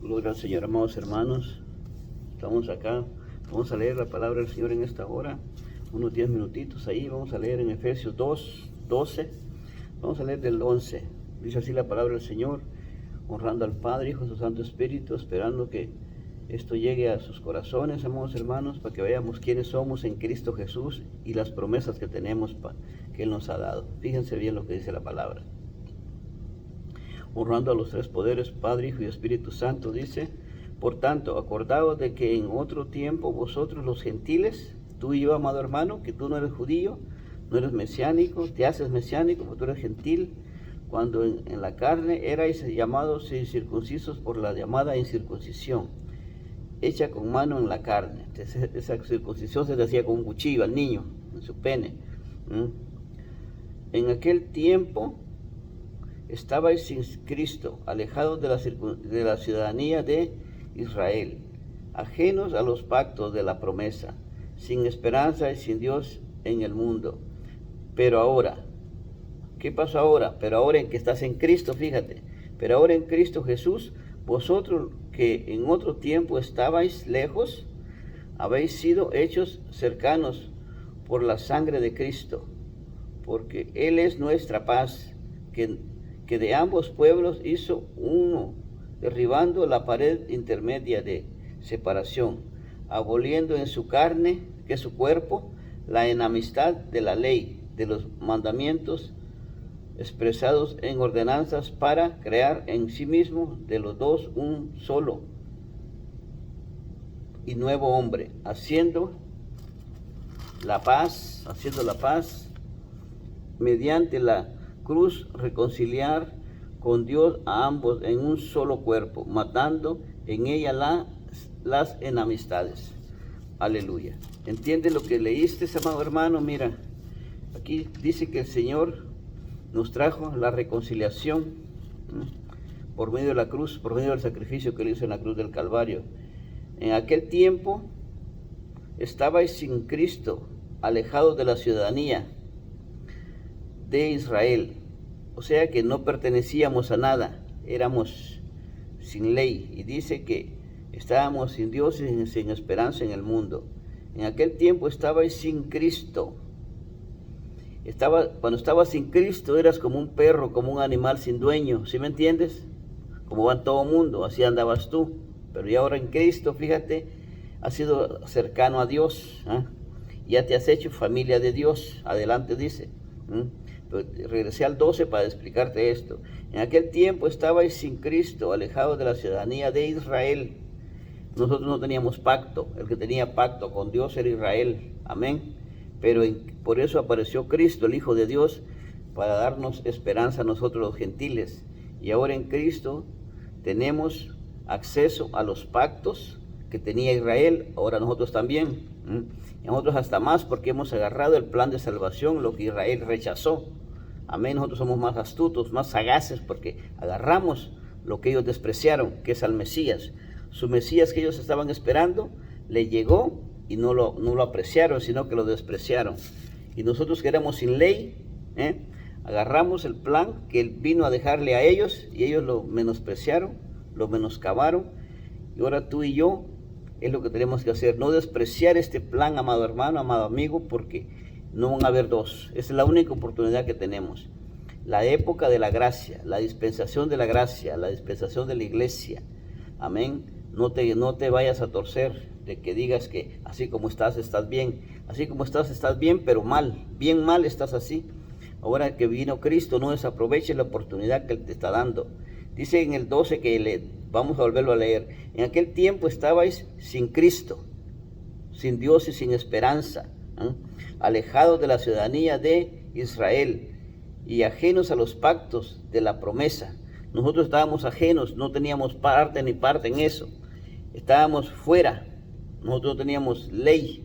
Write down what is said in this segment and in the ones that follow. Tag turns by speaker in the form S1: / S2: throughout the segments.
S1: Gloria al Señor, amados hermanos. Estamos acá. Vamos a leer la palabra del Señor en esta hora. Unos 10 minutitos ahí. Vamos a leer en Efesios 2:12. Vamos a leer del 11. Dice así la palabra del Señor, honrando al Padre, Hijo y su Santo Espíritu, esperando que esto llegue a sus corazones, amados hermanos, para que veamos quiénes somos en Cristo Jesús y las promesas que tenemos que Él nos ha dado. Fíjense bien lo que dice la palabra. Honrando a los tres poderes, Padre, Hijo y Espíritu Santo, dice: por tanto, acordaos de que en otro tiempo vosotros los gentiles, tú y yo, amado hermano, que tú no eres judío, no eres mesiánico, te haces mesiánico porque tú eres gentil, cuando en la carne erais llamados incircuncisos por la llamada incircuncisión, hecha con mano en la carne. Esa circuncisión se le hacía con un cuchillo al niño, en su pene. En aquel tiempo estabais sin Cristo, alejados de la ciudadanía de Israel, ajenos a los pactos de la promesa, sin esperanza y sin Dios en el mundo. Pero ahora, ¿qué pasa ahora? Pero ahora en que estás en Cristo, fíjate, pero ahora en Cristo Jesús, vosotros que en otro tiempo estabais lejos, habéis sido hechos cercanos por la sangre de Cristo, porque Él es nuestra paz, que de ambos pueblos hizo uno, derribando la pared intermedia de separación, aboliendo en su carne, que es su cuerpo, la enemistad de la ley, de los mandamientos expresados en ordenanzas, para crear en sí mismo de los dos un solo y nuevo hombre, haciendo la paz mediante la cruz, reconciliar con Dios a ambos en un solo cuerpo, matando en ella las enemistades. Aleluya. ¿Entiende lo que leíste, amado hermano? Mira, aquí dice que el Señor nos trajo la reconciliación por medio de la cruz, por medio del sacrificio que Él hizo en la cruz del Calvario. En aquel tiempo estabais sin Cristo, alejados de la ciudadanía de Israel, o sea que no pertenecíamos a nada, éramos sin ley, y dice que estábamos sin Dios y sin esperanza en el mundo. En aquel tiempo estabais sin Cristo. Cuando estabas sin Cristo eras como un perro, como un animal sin dueño, ¿sí me entiendes? Como va en todo mundo, así andabas tú. Pero ya ahora en Cristo, fíjate, has sido cercano a Dios, ya te has hecho familia de Dios. Adelante dice. Pero regresé al 12 para explicarte esto. En aquel tiempo estabais sin Cristo, alejados de la ciudadanía de Israel. Nosotros no teníamos pacto. El que tenía pacto con Dios era Israel. Amén. Pero por eso apareció Cristo, el Hijo de Dios, para darnos esperanza a nosotros los gentiles. Y ahora en Cristo tenemos acceso a los pactos que tenía Israel, ahora nosotros también. Y nosotros hasta más, porque hemos agarrado el plan de salvación, lo que Israel rechazó. Amén. Nosotros somos más astutos, más sagaces, porque agarramos lo que ellos despreciaron, que es al Mesías. Su Mesías que ellos estaban esperando, le llegó y no lo apreciaron, sino que lo despreciaron. Y nosotros que éramos sin ley, agarramos el plan que Él vino a dejarle a ellos, y ellos lo menospreciaron, lo menoscabaron. Y ahora tú y yo es lo que tenemos que hacer, no despreciar este plan, amado hermano, amado amigo, porque no van a haber dos. Esa es la única oportunidad que tenemos. La época de la gracia, la dispensación de la gracia, la dispensación de la iglesia. Amén. No te vayas a torcer de que digas que así como estás bien. Así como estás bien, pero mal. Bien mal estás así. Ahora que vino Cristo, no desaproveches la oportunidad que Él te está dando. Dice en el 12 que vamos a volverlo a leer. En aquel tiempo estabais sin Cristo, sin Dios y sin esperanza, alejados de la ciudadanía de Israel y ajenos a los pactos de la promesa. Nosotros estábamos ajenos, no teníamos parte en eso. Estábamos fuera, nosotros no teníamos ley.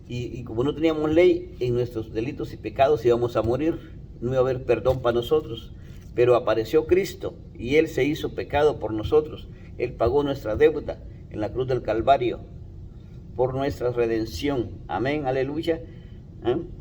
S1: Y como no teníamos ley, en nuestros delitos y pecados íbamos a morir, no iba a haber perdón para nosotros. Pero apareció Cristo y Él se hizo pecado por nosotros. Él pagó nuestra deuda en la cruz del Calvario por nuestra redención. Amén, aleluya.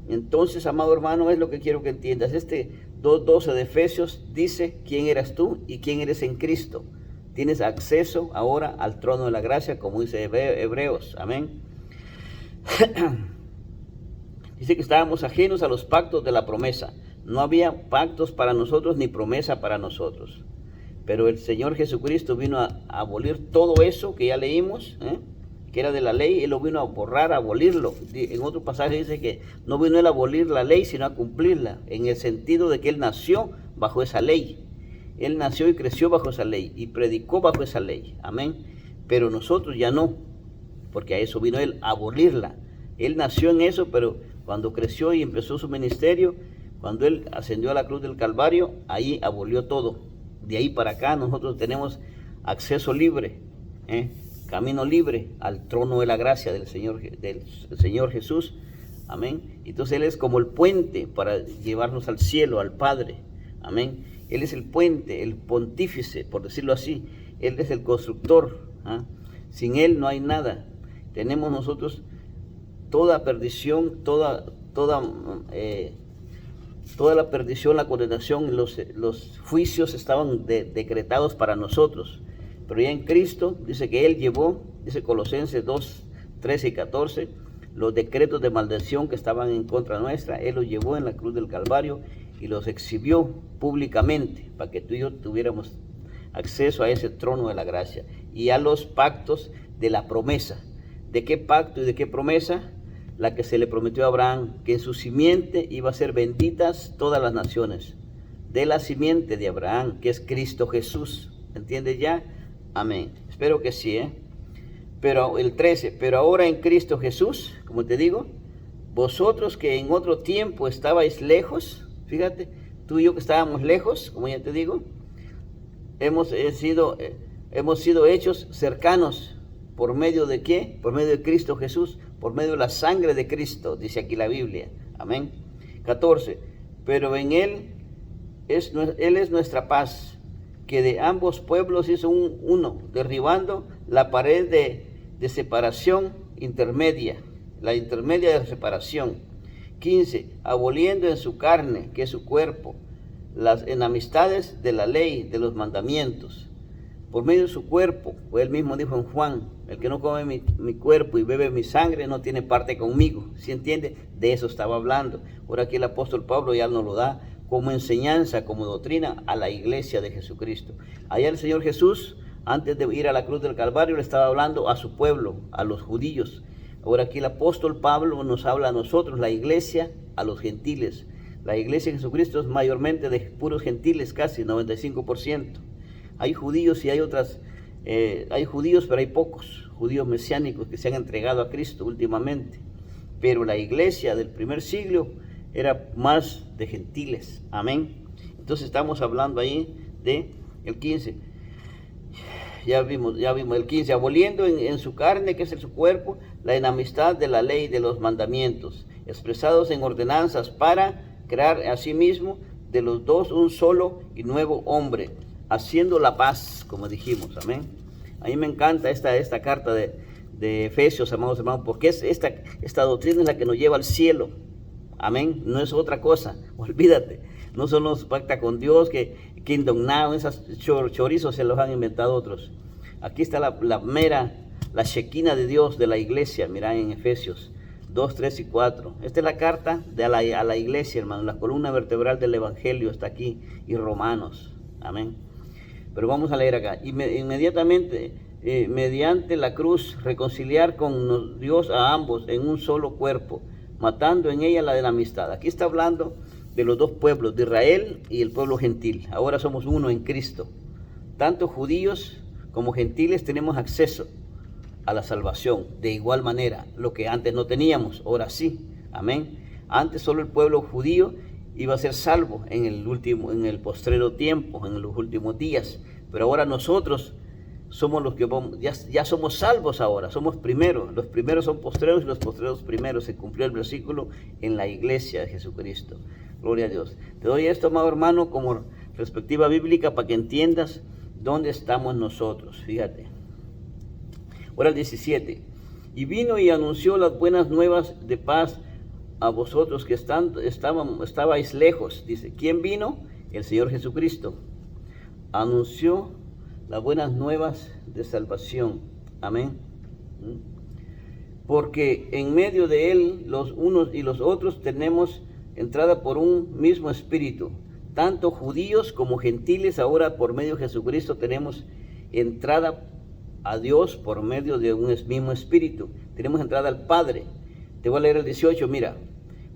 S1: Entonces, amado hermano, es lo que quiero que entiendas. Este 2:12 de Efesios dice quién eras tú y quién eres en Cristo. Tienes acceso ahora al trono de la gracia, como dice Hebreos. Amén. Dice que estábamos ajenos a los pactos de la promesa. No había pactos para nosotros ni promesa para nosotros. Pero el Señor Jesucristo vino a abolir todo eso que ya leímos, que era de la ley. Él lo vino a borrar, a abolirlo. En otro pasaje dice que no vino Él a abolir la ley, sino a cumplirla, en el sentido de que Él nació bajo esa ley. Él nació y creció bajo esa ley y predicó bajo esa ley. Amén. Pero nosotros ya no, porque a eso vino Él, a abolirla. Él nació en eso, pero cuando creció y empezó su ministerio, cuando Él ascendió a la cruz del Calvario, ahí abolió todo. De ahí para acá nosotros tenemos acceso libre, camino libre al trono de la gracia del Señor Jesús. Amén. Entonces Él es como el puente para llevarnos al cielo, al Padre. Amén. Él es el puente, el pontífice, por decirlo así. Él es el constructor. Sin Él no hay nada. Tenemos nosotros toda perdición, toda la perdición, la condenación, los juicios estaban decretados para nosotros. Pero ya en Cristo dice que Él llevó, dice Colosenses 2, 13 y 14, los decretos de maldición que estaban en contra nuestra. Él los llevó en la cruz del Calvario y los exhibió públicamente para que tú y yo tuviéramos acceso a ese trono de la gracia y a los pactos de la promesa. ¿De qué pacto y de qué promesa? La que se le prometió a Abraham, que en su simiente iba a ser benditas todas las naciones. De la simiente de Abraham, que es Cristo Jesús. ¿Entiendes ya? Amén. Espero que sí, Pero el 13, pero ahora en Cristo Jesús, como te digo, vosotros que en otro tiempo estabais lejos, fíjate, tú y yo que estábamos lejos, como ya te digo, hemos sido hechos cercanos. ¿Por medio de qué? Por medio de Cristo Jesús, por medio de la sangre de Cristo, dice aquí la Biblia. Amén. 14. Pero en Él es nuestra paz, que de ambos pueblos hizo uno, derribando la pared de separación intermedia, la intermedia de separación. 15. Aboliendo en su carne, que es su cuerpo, las enemistades de la ley, de los mandamientos. Por medio de su cuerpo, pues Él mismo dijo en Juan, el que no come mi cuerpo y bebe mi sangre no tiene parte conmigo. ¿Sí entiende? De eso estaba hablando. Ahora aquí el apóstol Pablo ya nos lo da como enseñanza, como doctrina a la iglesia de Jesucristo. Allá el Señor Jesús, antes de ir a la cruz del Calvario, le estaba hablando a su pueblo, a los judíos. Ahora aquí el apóstol Pablo nos habla a nosotros, la iglesia, a los gentiles. La iglesia de Jesucristo es mayormente de puros gentiles, casi 95%. Hay judíos y hay judíos, pero hay pocos judíos mesiánicos que se han entregado a Cristo últimamente. Pero la iglesia del primer siglo era más de gentiles. Amén. Entonces estamos hablando ahí de el 15. Ya vimos el 15. Aboliendo en su carne, que es su cuerpo, la enemistad de la ley de los mandamientos, expresados en ordenanzas para crear a sí mismo de los dos un solo y nuevo hombre, haciendo la paz, como dijimos. Amén. A mí me encanta esta carta de Efesios, amados hermanos, porque esta doctrina es la que nos lleva al cielo. Amén. No es otra cosa. Olvídate. No solo nos pacta con Dios, que Kingdom Now, esas chorizos se los han inventado otros. Aquí está la Shekinah de Dios de la iglesia. Mirá en Efesios 2, 3 y 4. Esta es la carta a la iglesia, hermano. La columna vertebral del Evangelio está aquí. Y Romanos. Amén. Pero vamos a leer acá. Inmediatamente, mediante la cruz, reconciliar con Dios a ambos en un solo cuerpo, matando en ella la enemistad. Aquí está hablando de los dos pueblos, de Israel y el pueblo gentil. Ahora somos uno en Cristo. Tanto judíos como gentiles tenemos acceso a la salvación. De igual manera, lo que antes no teníamos, ahora sí. Amén. Antes solo el pueblo judío iba a ser salvo en el postrero tiempo, en los últimos días. Pero ahora nosotros somos los que ya somos salvos ahora, somos primeros. Los primeros son postreros y los postreros primeros. Se cumplió el versículo en la iglesia de Jesucristo. Gloria a Dios. Te doy esto, amado hermano, como perspectiva bíblica para que entiendas dónde estamos nosotros. Fíjate. Ahora el 17. Y vino y anunció las buenas nuevas de paz a vosotros que estabais lejos. Dice, ¿quién vino? El Señor Jesucristo. Anunció las buenas nuevas de salvación. Amén. Porque en medio de él, los unos y los otros, tenemos entrada por un mismo espíritu. Tanto judíos como gentiles, ahora por medio de Jesucristo tenemos entrada a Dios por medio de un mismo espíritu. Tenemos entrada al Padre. Te voy a leer el 18, mira.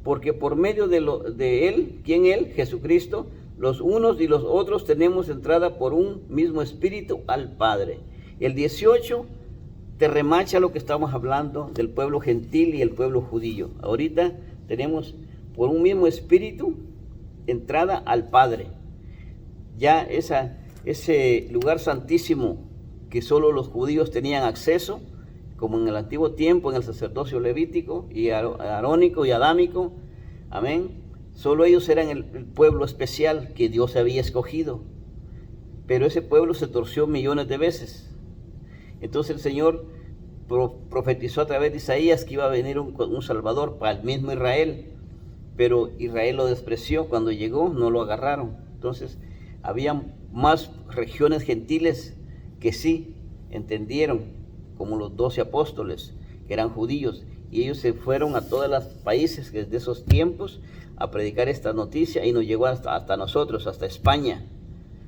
S1: Porque por medio de él, ¿quién él? Jesucristo, los unos y los otros tenemos entrada por un mismo espíritu al Padre. El 18 te remacha lo que estamos hablando del pueblo gentil y el pueblo judío. Ahorita tenemos por un mismo espíritu entrada al Padre. Ya ese lugar santísimo que solo los judíos tenían acceso, como en el antiguo tiempo, en el sacerdocio levítico y arónico y adámico, amén, solo ellos eran el pueblo especial que Dios había escogido, pero ese pueblo se torció millones de veces. Entonces el Señor profetizó a través de Isaías que iba a venir un Salvador para el mismo Israel, pero Israel lo despreció. Cuando llegó no lo agarraron. Entonces había más regiones gentiles que sí entendieron, como los 12 apóstoles, que eran judíos, y ellos se fueron a todos los países de esos tiempos a predicar esta noticia, y nos llegó hasta nosotros, hasta España.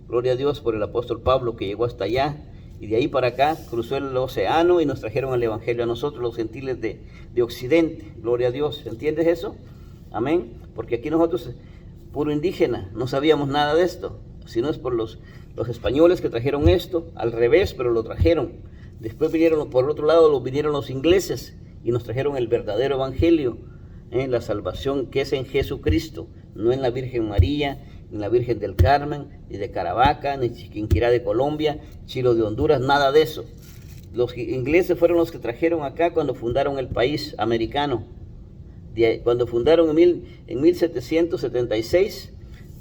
S1: Gloria a Dios por el apóstol Pablo, que llegó hasta allá, y de ahí para acá cruzó el océano y nos trajeron el evangelio a nosotros, los gentiles de Occidente. Gloria a Dios. ¿Entiendes eso? Amén. Porque aquí nosotros, puro indígena, no sabíamos nada de esto, sino es por los españoles que trajeron esto, al revés, pero lo trajeron. Después vinieron, por otro lado, vinieron los ingleses y nos trajeron el verdadero evangelio, la salvación que es en Jesucristo, no en la Virgen María, ni la Virgen del Carmen, ni de Caravaca, ni Chiquinquirá de Colombia, Chilo de Honduras, nada de eso. Los ingleses fueron los que trajeron acá cuando fundaron el país americano. Cuando fundaron en 1776,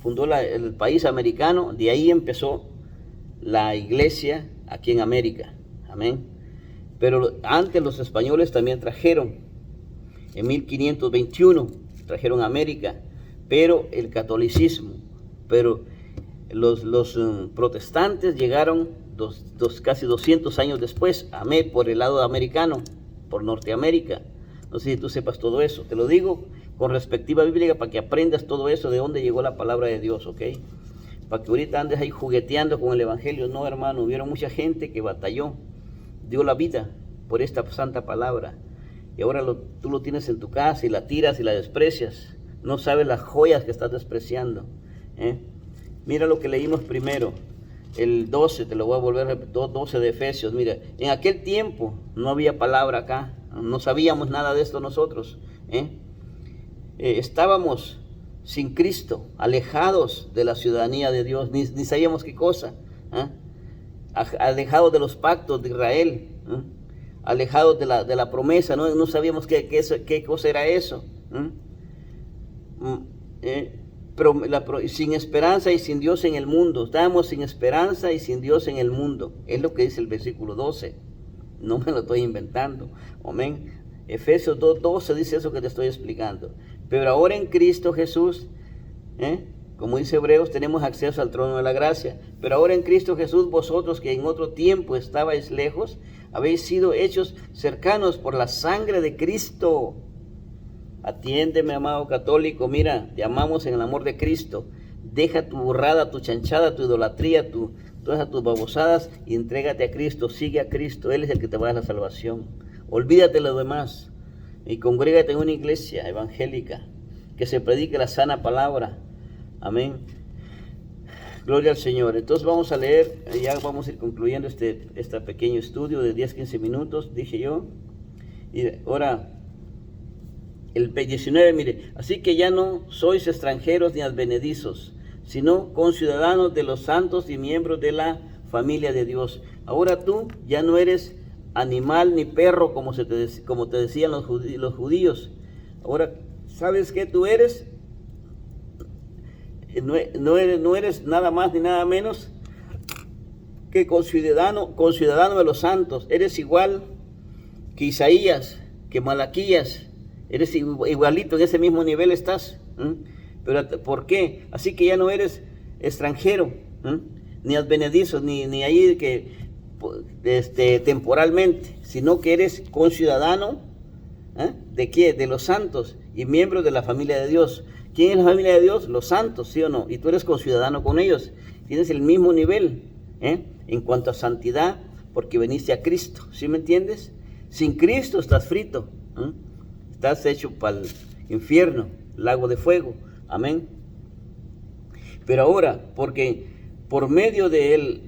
S1: fundó el país americano, de ahí empezó la iglesia aquí en América. Amén. Pero antes los españoles también trajeron, en 1521 trajeron a América, pero el catolicismo, pero los protestantes llegaron casi 200 años después, por el lado americano, por Norteamérica. No sé si tú sepas todo eso, te lo digo con perspectiva bíblica para que aprendas todo eso, de dónde llegó la palabra de Dios, ¿ok? Para que ahorita andes ahí jugueteando con el evangelio. No, hermano, hubieron mucha gente que batalló, dio la vida por esta santa palabra, y ahora tú lo tienes en tu casa y la tiras y la desprecias. No sabes las joyas que estás despreciando, ¿eh? Mira lo que leímos primero, el 12, te lo voy a volver a repetir, 12 de Efesios. Mira, en aquel tiempo no había palabra acá, no sabíamos nada de esto nosotros, estábamos sin Cristo, alejados de la ciudadanía de Dios, ni sabíamos qué cosa, alejados de los pactos de Israel, alejados de la promesa, no sabíamos qué cosa era eso, pero sin esperanza y sin Dios en el mundo. Estábamos sin esperanza y sin Dios en el mundo. Es lo que dice el versículo 12. No me lo estoy inventando. Amén. Efesios 2:12 dice eso que te estoy explicando. Pero ahora en Cristo Jesús, como dice Hebreos, tenemos acceso al trono de la gracia. Pero ahora en Cristo Jesús, vosotros que en otro tiempo estabais lejos, habéis sido hechos cercanos por la sangre de Cristo. Atiéndeme, amado católico, mira, te amamos en el amor de Cristo. Deja tu burrada, tu chanchada, tu idolatría, todas tus babosadas, y entrégate a Cristo. Sigue a Cristo, Él es el que te va a dar la salvación. Olvídate de lo demás y congrégate en una iglesia evangélica que se predique la sana palabra. Amén. Gloria al Señor. Entonces vamos a leer, ya vamos a ir concluyendo este pequeño estudio de 10-15 minutos, dije yo. Y ahora el 19, mire, así que ya no sois extranjeros ni advenedizos, sino conciudadanos de los santos y miembros de la familia de Dios. Ahora tú ya no eres animal ni perro como te decían los judíos. Ahora, ¿sabes qué tú eres? No eres nada más ni nada menos que conciudadano de los santos. Eres igual que Isaías, que Malaquías. Eres igualito, en ese mismo nivel estás. Pero ¿por qué? Así que ya no eres extranjero, ni advenedizos, ni ahí que temporalmente, sino que eres conciudadano, ¿de qué? De los santos y miembros de la familia de Dios. ¿Quién es la familia de Dios? Los santos, ¿sí o no? Y tú eres conciudadano con ellos. Tienes el mismo nivel en cuanto a santidad, porque veniste a Cristo, ¿sí me entiendes? Sin Cristo estás frito, estás hecho para el infierno, lago de fuego, amén. Pero ahora, porque por medio de Él,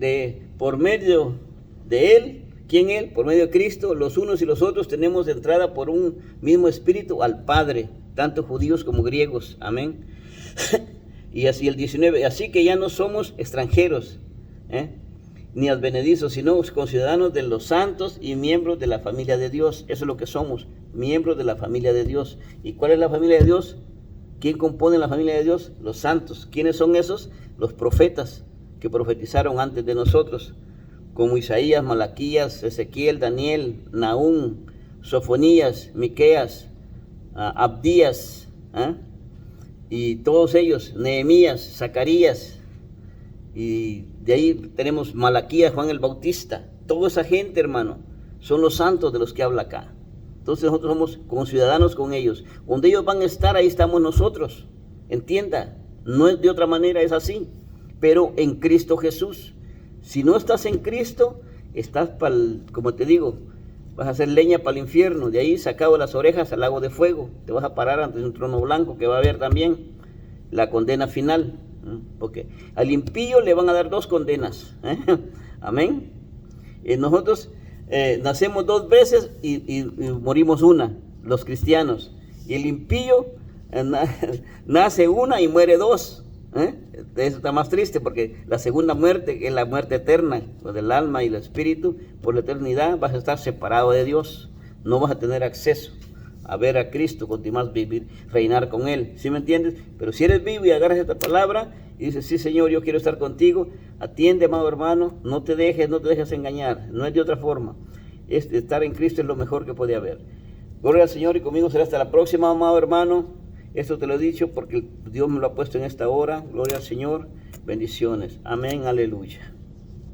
S1: ¿quién Él? Por medio de Cristo, los unos y los otros tenemos entrada por un mismo espíritu al Padre, tanto judíos como griegos, amén. Y así el 19, así que ya no somos extranjeros, ni advenedizos, sino conciudadanos de los santos y miembros de la familia de Dios. Eso es lo que somos, miembros de la familia de Dios. ¿Y cuál es la familia de Dios? ¿Quién compone la familia de Dios? Los santos. ¿Quiénes son esos? Los profetas que profetizaron antes de nosotros, como Isaías, Malaquías, Ezequiel, Daniel, Nahum, Sofonías, Miqueas, Abdías, y todos ellos, Nehemías, Zacarías, y de ahí tenemos Malaquías, Juan el Bautista. Toda esa gente, hermano, son los santos de los que habla acá. Entonces nosotros somos conciudadanos con ellos. Donde ellos van a estar, ahí estamos nosotros. Entienda, no es de otra manera, es así. Pero en Cristo Jesús. Si no estás en Cristo, estás como te digo, vas a hacer leña para el infierno. De ahí sacado las orejas al lago de fuego. Te vas a parar ante un trono blanco que va a haber también la condena final. Porque al impío le van a dar 2 condenas. Amén. Nosotros nacemos 2 veces y morimos una, los cristianos. Y el impío nace una y muere 2. Eso está más triste, porque la segunda muerte es la muerte eterna, del alma y el espíritu. Por la eternidad vas a estar separado de Dios. No vas a tener acceso a ver a Cristo, continuar vivir, reinar con Él. ¿Sí me entiendes? Pero si eres vivo y agarras esta palabra y dices, sí Señor, yo quiero estar contigo, atiende, amado hermano, no te dejes engañar. No es de otra forma. Estar en Cristo es lo mejor que puede haber. Gloria al Señor, y conmigo será hasta la próxima, amado hermano. Esto te lo he dicho porque Dios me lo ha puesto en esta hora. Gloria al Señor. Bendiciones. Amén. Aleluya.